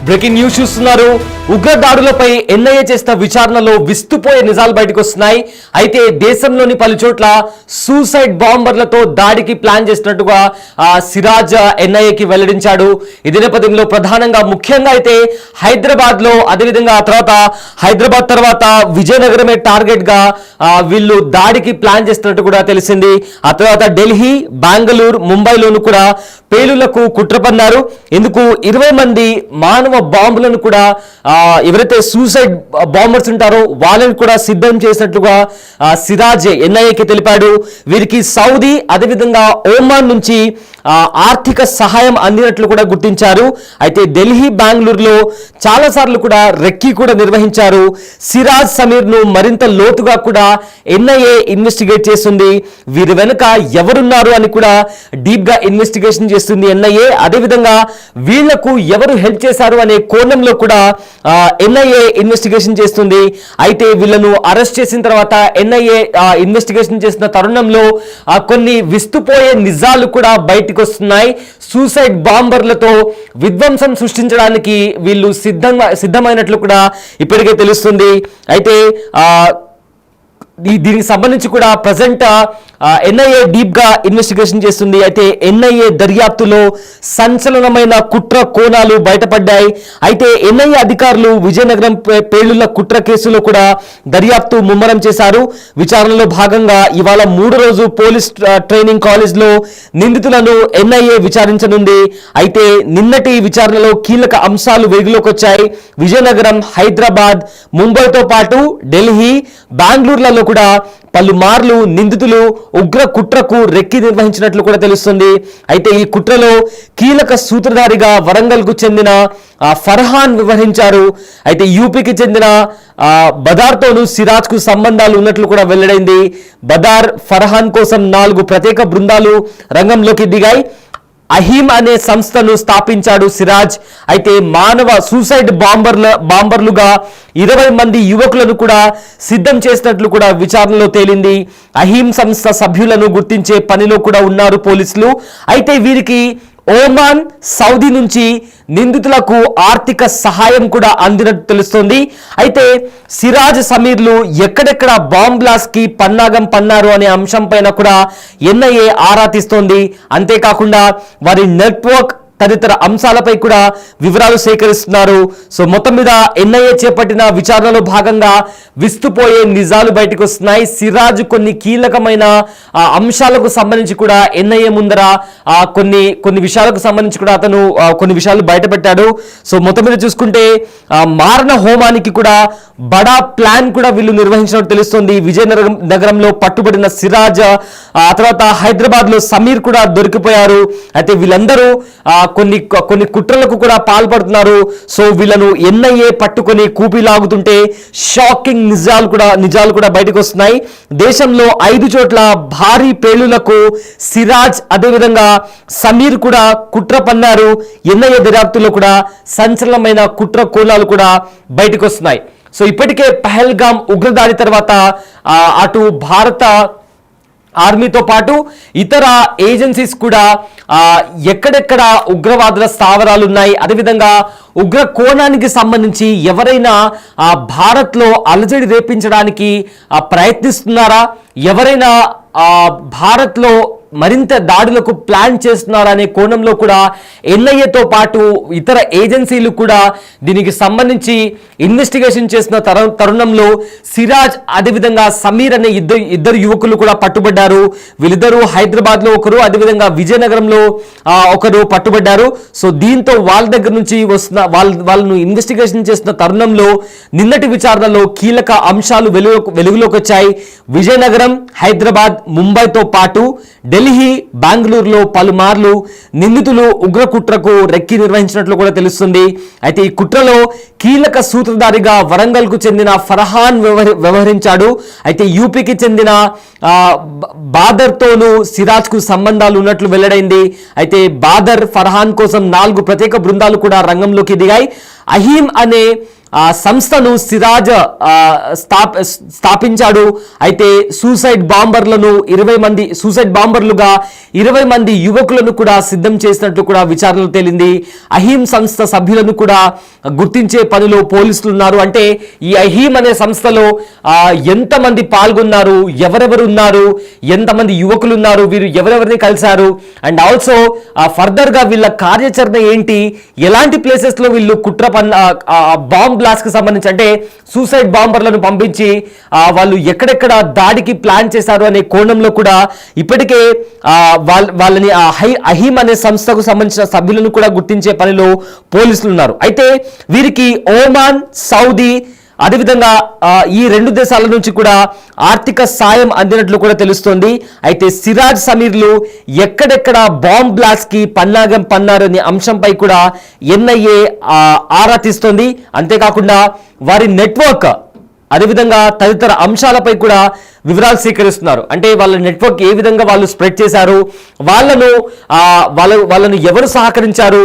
Breaking news చూస్తున్నారు. ఉగ్రదాడులపై NIA చేసిన విచారణలో విస్తుపోయే నిజాలు బయటకు వస్తున్నాయి. అయితే దేశంలోని పలు చోట్ల సూసైడ్ బాంబర్లతో దాడికి ప్లాన్ చేసినట్టుగా సిరాజ్ ఎన్ఐఏకి వెల్లడించాడు. ఇదే నేపథ్యంలో ప్రధానంగా ముఖ్యంగా అయితే హైదరాబాద్ లో, అదేవిధంగా హైదరాబాద్ తర్వాత విజయనగరమే టార్గెట్ గా వీళ్ళు దాడికి ప్లాన్ చేస్తున్నట్టు కూడా తెలిసింది. ఆ తర్వాత ఢిల్లీ, బెంగళూరు, ముంబైలోను కూడా పేలులకు కుట్ర పన్నారు. ఎందుకు 20 మంది మానవ బాంబులను కూడా ఎవరైతే సూసైడ్ బాంబర్స్ ఉంటారో వాళ్ళని కూడా సిద్ధం చేసినట్లుగా సిరాజ్ ఎన్ఐఏకి తెలిపాడు. వీరికి సౌదీ, అదేవిధంగా ఒమాన్ నుంచి ఆర్థిక సహాయం అందినట్లు కూడా గుర్తించారు. అయితే ఢిల్లీ, బెంగళూరులో చాలా సార్లు కూడా రెక్కీ కూడా నిర్వహించారు. సిరాజ్ సమీర్ ను మరింత లోతుగా కూడా ఎన్ఐఏ ఇన్వెస్టిగేట్ చేస్తుంది. వీరి వెనుక ఎవరున్నారు అని కూడా డీప్ గా ఇన్వెస్టిగేషన్ చేస్తుంది ఎన్ఐఏ. అదేవిధంగా వీళ్లకు ఎవరు హెల్ప్ చేశారు అనే కోణంలో కూడా ఎన్ఐఏ ఇన్వెస్టిగేషన్ చేస్తుంది. అయితే వీళ్ళను అరెస్ట్ చేసిన తర్వాత ఎన్ఐఏ ఇన్వెస్టిగేషన్ చేసిన తరుణంలో కొన్ని విస్తుపోయే నిజాలు కూడా బయటకు వస్తున్నాయి. సూసైడ్ బాంబర్లతో విధ్వంసం సృష్టించడానికి వీళ్ళు సిద్ధమైనట్లు కూడా ఇప్పటికే తెలుస్తుంది. అయితే దీనికి సంబంధించి కూడా ప్రజెంట్ ఎన్ఐఏ డీప్ గా ఇన్వెస్టిగేషన్ చేస్తుంది. అయితే ఎన్ఐఏ దర్యాప్తులో సంచలనమైన కుట్ర కోణాలు బయటపడ్డాయి. అయితే ఎన్ఐఏ అధికారులు విజయనగరం పేలుళ్ల కుట్ర కేసులో కూడా దర్యాప్తు ముమ్మరం చేశారు. విచారణలో భాగంగా ఇవాళ 3వ రోజు పోలీస్ ట్రైనింగ్ కాలేజ్ లో నిందితులను ఎన్ఐఏ విచారించనుంది. అయితే నిన్నటి విచారణలో కీలక అంశాలు వెలుగులోకి వచ్చాయి. విజయనగరం, హైదరాబాద్, ముంబైతో పాటు ఢిల్లీ, బెంగళూరులలో కూడా పలుమార్లు నిందితులు ఉగ్ర కుట్రకు రెక్కి నిర్వహించినట్లు కూడా తెలుస్తుంది. అయితే ఈ కుట్రలో కీలక సూత్రధారిగా వరంగల్కు చెందిన ఫర్హాన్ వ్యవహరించారు. అయితే యూపీకి చెందిన బదార్తోనూ సిరాజ్ కు సంబంధాలు ఉన్నట్లు కూడా వెల్లడైంది. బదార్, ఫర్హాన్ కోసం 4 ప్రత్యేక బృందాలు రంగంలోకి దిగాయి. అహీమ్ అనే సంస్థను స్థాపించాడు సిరాజ్. అయితే మానవ సూసైడ్ బాంబర్లుగా 20 మంది యువకులను కూడా సిద్ధం చేసినట్లు కూడా విచారణలో తేలింది. అహీమ్ సంస్థ సభ్యులను గుర్తించే పనిలో కూడా ఉన్నారు పోలీసులు. అయితే వీరికి ఒమాన్, సౌదీ నుంచి నిందితులకు ఆర్థిక సహాయం కూడా అందినట్టు తెలుస్తోంది. అయితే సిరాజ్, సమీర్లు ఎక్కడెక్కడ బాంబ్ బ్లాస్ట్ కి పన్నాగం పన్నారు అనే అంశం పైన కూడా ఎన్ఐఏ ఆరా తీస్తోంది. అంతేకాకుండా వారి నెట్వర్క్ తదితర అంశాలపై కూడా వివరాలు సేకరిస్తున్నారు. సో మొత్తం మీద ఎన్ఐఏ చేపట్టిన విచారణలో భాగంగా విస్తుపోయే నిజాలు బయటకు వస్తున్నాయి. సిరాజ్ కొన్ని కీలకమైన అంశాలకు సంబంధించి కూడా ఎన్ఐఏ ముందర కొన్ని విషయాలకు సంబంధించి కూడా అతను కొన్ని విషయాలు బయటపెట్టాడు. సో మొత్తం మీద చూసుకుంటే మారణ హోమానికి కూడా బడా ప్లాన్ కూడా వీళ్ళు నిర్వహించినట్టు తెలుస్తుంది. విజయనగరంలో పట్టుబడిన సిరాజ్, ఆ తర్వాత హైదరాబాద్ లో సమీర్ కూడా దొరికిపోయారు. అయితే వీళ్ళందరూ కొన్ని కుట్రలకు కూడా పాల్పడుతున్నారు. సో వీళ్ళను ఎన్ఐఏ పట్టుకొని కూపిలాగుతుంటే షాకింగ్ నిజాలు కూడా బయటకు వస్తున్నాయి. దేశంలో 5 చోట్ల భారీ పేలులకు సిరాజ్, అదేవిధంగా సమీర్ కూడా కుట్ర పన్నారు. ఎన్ఐఏ దర్యాప్తులో కూడా సంచలనమైన కుట్ర కోణాలు కూడా బయటకు వస్తున్నాయి. సో ఇప్పటికే పహల్గామ్ ఉగ్రదాడి తర్వాత అటు భారత ఆర్మీతో పాటు ఇతర ఏజెన్సీస్ కూడా ఎక్కడెక్కడ ఉగ్రవాదుల స్థావరాలు ఉన్నాయి, అదేవిధంగా ఉగ్ర కోణానికి సంబంధించి ఎవరైనా భారత్లో అలజడి రేపించడానికి ప్రయత్నిస్తున్నారా, ఎవరైనా భారత్లో మరింత దాడులకు ప్లాన్ చేస్తున్నారనే కోణంలో కూడా ఎన్ఐఏతో పాటు ఇతర ఏజెన్సీలు కూడా దీనికి సంబంధించి ఇన్వెస్టిగేషన్ చేసిన తరుణంలో సిరాజ్, అదేవిధంగా సమీర్ అనే ఇద్దరు యువకులు కూడా పట్టుబడ్డారు. వీళ్ళిద్దరూ హైదరాబాద్ లో ఒకరు, అదేవిధంగా విజయనగరంలో ఒకరు పట్టుబడ్డారు. సో దీంతో వాళ్ళ దగ్గర నుంచి వస్తున్న వాళ్ళను ఇన్వెస్టిగేషన్ చేస్తున్న తరుణంలో నిన్నటి విచారణలో కీలక అంశాలు వెలుగులోకి వచ్చాయి. విజయనగరం, హైదరాబాద్, ముంబైతో పాటు ఢిల్లీ, బెంగళూరులో పలుమార్లు నిందితులు ఉగ్ర కుట్రకు రెక్కి నిర్వహించినట్లు కూడా తెలుస్తుంది. అయితే ఈ కుట్రలో కీలక సూత్రధారిగా వరంగల్కు చెందిన ఫర్హాన్ వ్యవహరించాడు. అయితే యూపీకి చెందిన బాదర్తోనూ సిరాజ్ కు సంబంధాలు ఉన్నట్లు వెల్లడైంది. అయితే బాదర్, ఫర్హాన్ కోసం 4 ప్రత్యేక బృందాలు కూడా రంగంలోకి దిగాయి. అహీమ్ అనే సంస్థను సిరాజ్ స్థాపించాడు. అయితే సూసైడ్ బాంబర్లను 20 మంది సూసైడ్ బాంబర్లుగా 20 మంది యువకులను కూడా సిద్ధం చేసినట్టు కూడా విచారణలో తేలింది. అహీం సంస్థ సభ్యులను కూడా గుర్తించే పనిలో పోలీసులు ఉన్నారు. అంటే ఈ అహీం అనే సంస్థలో ఎంతమంది పాల్గొన్నారు, ఎవరెవరు ఉన్నారు, ఎంతమంది యువకులు ఉన్నారు, వీరు ఎవరెవరిని కలిశారు, అండ్ ఆల్సో ఫర్దర్ గా వీళ్ళ కార్యాచరణ ఏంటి, ఎలాంటి ప్లేసెస్ లో వీళ్ళు కుట్ర బాంబ్ బ్లాస్ట్ కి సంబంధించి అంటే సూసైడ్ బాంబర్లను పంపించి వాళ్ళు ఎక్కడెక్కడ దాడికి ప్లాన్ చేశారు అనే కోణంలో కూడా ఇప్పటికే వాళ్ళని అహీం అనే సంస్థకు సంబంధించిన సభ్యులను కూడా గుర్తించే పనిలో పోలీసులు ఉన్నారు. అయితే వీరికి ఒమాన్, సౌదీ అదేవిధంగా ఈ 2 దేశాల నుంచి కూడా ఆర్థిక సాయం అందినట్లు కూడా తెలుస్తోంది. అయితే సిరాజ్ సమీర్లు ఎక్కడెక్కడ బాంబ్ బ్లాస్ట్ కి పన్నాగం పన్నారు అనే అంశంపై కూడా ఎన్ఐఏ ఆరా తీస్తోంది. అంతేకాకుండా వారి నెట్వర్క్ అదేవిధంగా తదితర అంశాలపై కూడా వివరాలు స్వీకరిస్తున్నారు. అంటే వాళ్ళ నెట్వర్క్ ఏ విధంగా వాళ్ళు స్ప్రెడ్ చేశారు, వాళ్ళను ఎవరు సహకరించారు,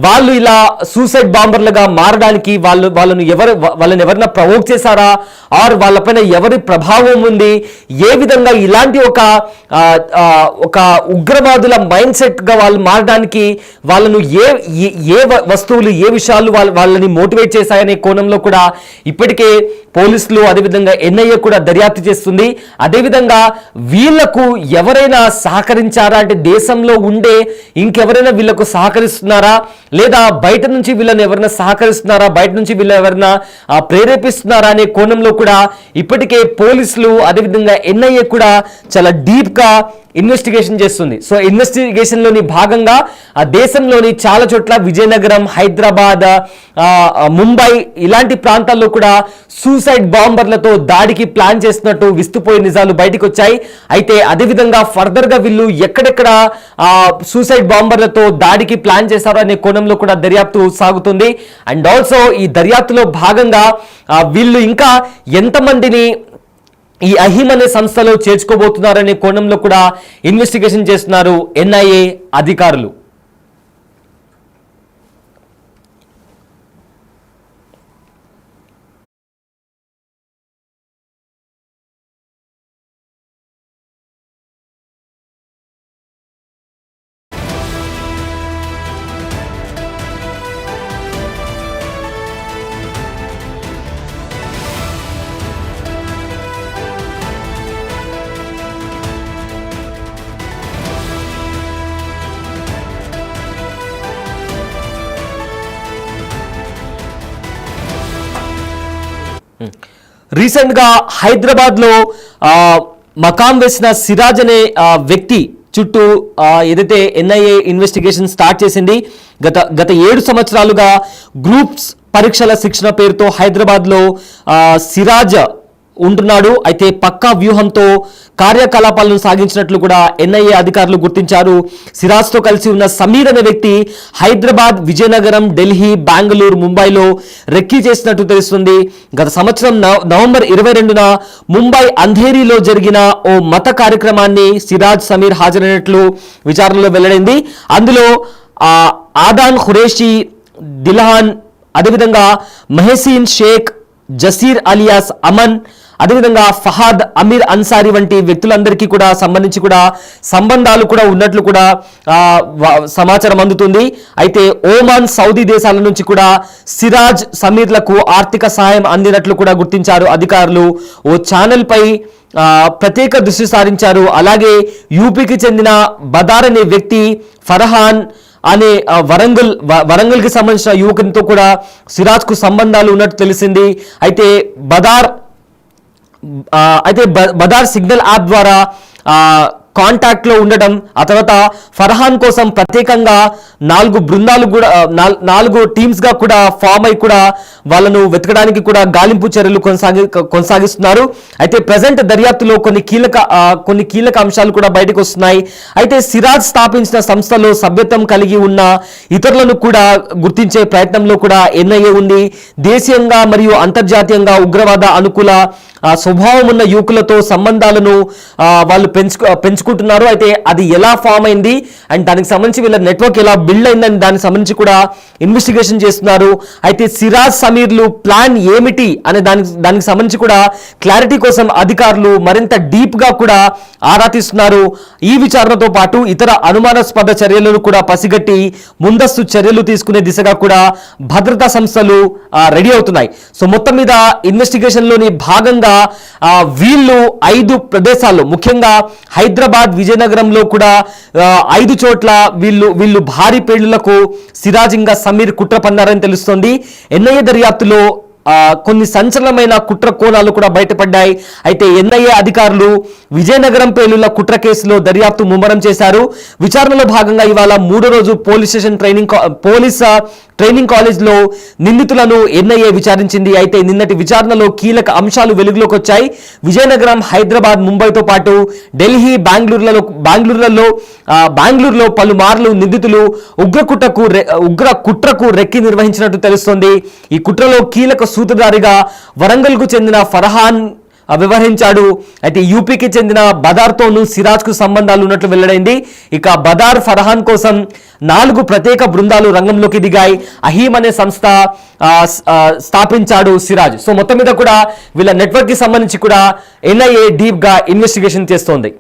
వాళ్ళు ఇలా సూసైడ్ బాంబర్లుగా మారడానికి వాళ్ళని ఎవరైనా ప్రవోక్ చేశారా, ఆర్ వాళ్ళపైన ఎవరి ప్రభావం ఉంది, ఏ విధంగా ఇలాంటి ఒక ఉగ్రవాదుల మైండ్ సెట్ గా వాళ్ళు మారడానికి వాళ్ళను ఏ వస్తువులు, ఏ విషయాలు వాళ్ళని మోటివేట్ చేశాయనే కోణంలో కూడా ఇప్పటికే పోలీసులు అదేవిధంగా ఎన్ఐఏ కూడా దర్యాప్తు చేస్తుంది. అదేవిధంగా వీళ్లకు ఎవరైనా సహకరించారా అంటే దేశంలో ఉండే ఇంకెవరైనా వీళ్లకు సహకరిస్తున్నారా, లేదా బయట నుంచి వీళ్ళని ఎవరైనా సహకరిస్తున్నారా, బయట నుంచి వీళ్ళని ఎవరైనా ప్రేరేపిస్తున్నారా అనే కోణంలో కూడా ఇప్పటికే పోలీసులు అదేవిధంగా ఎన్ఐఏ కూడా చాలా డీప్ గా ఇన్వెస్టిగేషన్ చేస్తుంది. సో ఇన్వెస్టిగేషన్ లోని భాగంగా ఆ దేశంలోని చాలా చోట్ల విజయనగరం, హైదరాబాద్, ముంబై ఇలాంటి ప్రాంతాల్లో కూడా సూసైడ్ బాంబర్లతో దాడికి ప్లాన్ చేస్తున్నట్టు విస్తుపోయే నిజాలు బయటకు వచ్చాయి. అయితే అదేవిధంగా ఫర్దర్ గా వీళ్ళు ఎక్కడెక్కడ సూసైడ్ బాంబర్లతో దాడికి ప్లాన్ చేశారో అనే కోణంలో కూడా దర్యాప్తు సాగుతుంది. అండ్ ఆల్సో ఈ దర్యాప్తులో భాగంగా వీళ్ళు ఇంకా ఎంతమందిని ఈ అహీం అనే సంస్థలో చేర్చుకోబోతున్నారనే కోణంలో కూడా ఇన్వెస్టిగేషన్ చేస్తున్నారు ఎన్ఐఏ అధికారులు. రీసెంట్ గా హైదరాబాద్ లో మకాం వేసిన సిరాజ్ అనే వ్యక్తి చుట్టూ ఏదైతే ఎన్ఐఏ ఇన్వెస్టిగేషన్ స్టార్ట్ చేసింది. గత 7 సంవత్సరాలుగా గ్రూప్స్ పరీక్షల శిక్షణ పేరుతో హైదరాబాద్ లో సిరాజ్ ఉంటున్నాడు. అయితే పక్కా వ్యూహంతో కార్యకలాపాలను సాగించినట్లు కూడా ఎన్ఐఏ అధికారులు గుర్తించారు. సిరాజ్తో కలిసి ఉన్న సమీర్ అనే వ్యక్తి హైదరాబాద్, విజయనగరం, ఢిల్లీ, బెంగళూరు, ముంబైలో రెక్కీ చేసినట్టు తెలుస్తుంది. గత సంవత్సరం నవంబర్ 22న ముంబై అంధేరీలో జరిగిన ఓ మత కార్యక్రమాన్ని సిరాజ్, సమీర్ హాజరైనట్లు విచారణలో వెల్లడైంది. అందులో ఆదాన్ ఖురేషి, దిల్హాన్, అదేవిధంగా మెహసీన్ షేక్, జసీర్ అలియాస్ అమన్, అదేవిధంగా ఫహాద్, అమీర్ అన్సారీ వంటి వ్యక్తులందరికీ కూడా సంబంధించి కూడా సంబంధాలు కూడా ఉన్నట్లు కూడా సమాచారం అందుతుంది. అయితే ఓమాన్, సౌదీ దేశాల నుంచి కూడా సిరాజ్, సమీర్లకు ఆర్థిక సహాయం అందినట్లు కూడా గుర్తించారు అధికారులు. ఓ ఛానల్ పై ప్రత్యేక దృష్టి సారించారు. అలాగే యూపీకి చెందిన బదార్ అనే వ్యక్తి, ఫర్హాన్ అనే వరంగల్ కి సంబంధించిన యువకునితో కూడా సిరాజ్ కు సంబంధాలు ఉన్నట్టు తెలిసింది. అయితే బదార్ సిగ్నల్ యాప్ ద్వారా కాంటాక్ట్ లో ఉండడం, ఆ తర్వాత ఫర్హాన్ కోసం ప్రత్యేకంగా 4 బృందాలు కూడా 4 టీమ్స్ గా కూడా ఫామ్ అయి కూడా వాళ్ళను వెతకడానికి కూడా గాలింపు చర్యలు కొనసాగిస్తున్నారు. అయితే ప్రజెంట్ దర్యాప్తులో కొన్ని కీలక అంశాలు కూడా బయటకు వస్తున్నాయి. అయితే సిరాజ్ స్థాపించిన సంస్థలో సభ్యత్వం కలిగి ఉన్న ఇతరులను కూడా గుర్తించే ప్రయత్నంలో కూడా ఎన్ఐఏ ఉంది. దేశీయంగా మరియు అంతర్జాతీయంగా ఉగ్రవాద అనుకూల స్వభావం ఉన్న యువకులతో సంబంధాలను వాళ్ళు పెంచుకుంటున్నారు. అయితే అది ఎలా ఫామ్ అయింది అండ్ దానికి సంబంధించి వీళ్ళ నెట్వర్క్ ఎలా బిల్డ్ అయిందని దానికి సంబంధించి కూడా ఇన్వెస్టిగేషన్ చేస్తున్నారు. అయితే సిరాజ్ సమీర్లు ప్లాన్ ఏమిటి అనే దానికి సంబంధించి కూడా క్లారిటీ కోసం అధికారులు మరింత డీప్ గా కూడా ఆరా తీస్తున్నారు. ఈ విచారణతో పాటు ఇతర అనుమానాస్పద చర్యలను కూడా పసిగట్టి ముందస్తు చర్యలు తీసుకునే దిశగా కూడా భద్రతా సంస్థలు రెడీ అవుతున్నాయి. సో మొత్తం మీద ఇన్వెస్టిగేషన్ లోని భాగంగా వీళ్ళు 5 ప్రదేశాల్లో ముఖ్యంగా హైదరాబాద్, విజయనగరంలో కూడా 5 చోట్ల వీళ్ళు భారీ పేలుళ్లకు సిరాజ్ ఇంకా సమీర్ కుట్ర పన్నారని తెలుస్తోంది. ఎన్ఐఏ దర్యాప్తులో కొన్ని సంచలనమైన కుట్ర కోణాలు కూడా బయటపడ్డాయి. అయితే ఎన్ఐఏ అధికారులు విజయనగరం పేలుళ్ల కుట్ర కేసులో దర్యాప్తు ముమ్మరం చేశారు. విచారణలో భాగంగా ఇవాళ 3వ రోజు పోలీస్ ట్రైనింగ్ కాలేజ్లో నిందితులను ఎన్ఐఏ విచారించింది. అయితే నిన్నటి విచారణలో కీలక అంశాలు వెలుగులోకి వచ్చాయి. విజయనగరం, హైదరాబాద్, ముంబైతో పాటు ఢిల్లీ, బెంగళూరులో పలుమార్లు నిందితులు ఉగ్ర కుట్రకు రెక్కి నిర్వహించినట్టు తెలుస్తోంది. ఈ కుట్రలో కీలక సూత్రధారిగా వరంగల్కు చెందిన ఫర్హాన్ వ్యవహరించాడు. అయితే యూపీకి చెందిన బదార్తోనూ సిరాజ్కు సంబంధాలు ఉన్నట్లు వెల్లడైంది. ఇక బదార్, ఫర్హాన్ కోసం 4 ప్రత్యేక బృందాలు రంగంలోకి దిగాయి. అహీమ్ అనే సంస్థ స్థాపించాడు సిరాజ్. సో మొత్తం మీద కూడా వీళ్ళ నెట్వర్క్ కి సంబంధించి కూడా ఎన్ఐఏ డీప్ గా ఇన్వెస్టిగేషన్ చేస్తోంది.